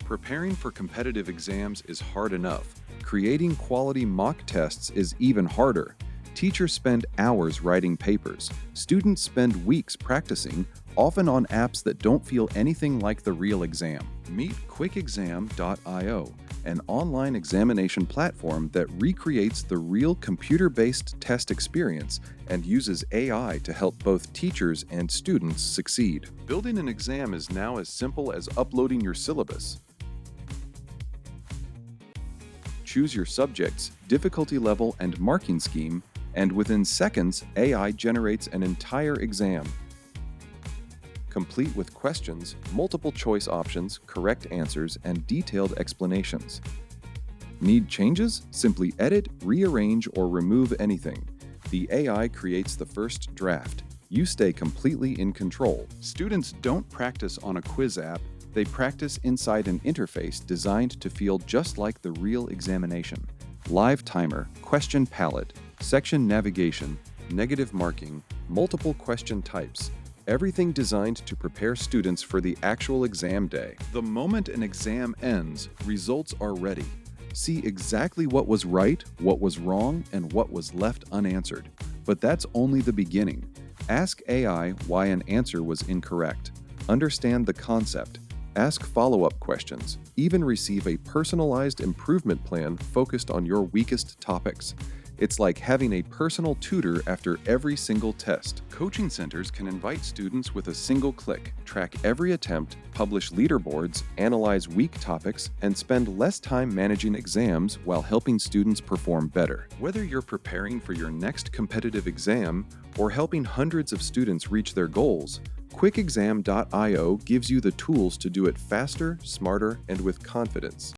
Preparing for competitive exams is hard enough. Creating quality mock tests is even harder. Teachers spend hours writing papers. Students spend weeks practicing, often on apps that don't feel anything like the real exam. Meet quickexam.io, an online examination platform that recreates the real computer-based test experience and uses AI to help both teachers and students succeed. Building an exam is now as simple as uploading your syllabus. Choose your subjects, difficulty level, and marking scheme, and within seconds, AI generates an entire exam, complete with questions, multiple choice options, correct answers, and detailed explanations. Need changes? Simply edit, rearrange, or remove anything. The AI creates the first draft. You stay completely in control. Students don't practice on a quiz app. They practice inside an interface designed to feel just like the real examination. Live timer, question palette, section navigation, negative marking, multiple question types. Everything designed to prepare students for the actual exam day. The moment an exam ends, results are ready. See exactly what was right, what was wrong, and what was left unanswered. But that's only the beginning. Ask AI why an answer was incorrect. Understand the concept. Ask follow-up questions. Even receive a personalized improvement plan focused on your weakest topics. It's like having a personal tutor after every single test. Coaching centers can invite students with a single click, track every attempt, publish leaderboards, analyze weak topics, and spend less time managing exams while helping students perform better. Whether you're preparing for your next competitive exam or helping hundreds of students reach their goals, quickexam.io gives you the tools to do it faster, smarter, and with confidence.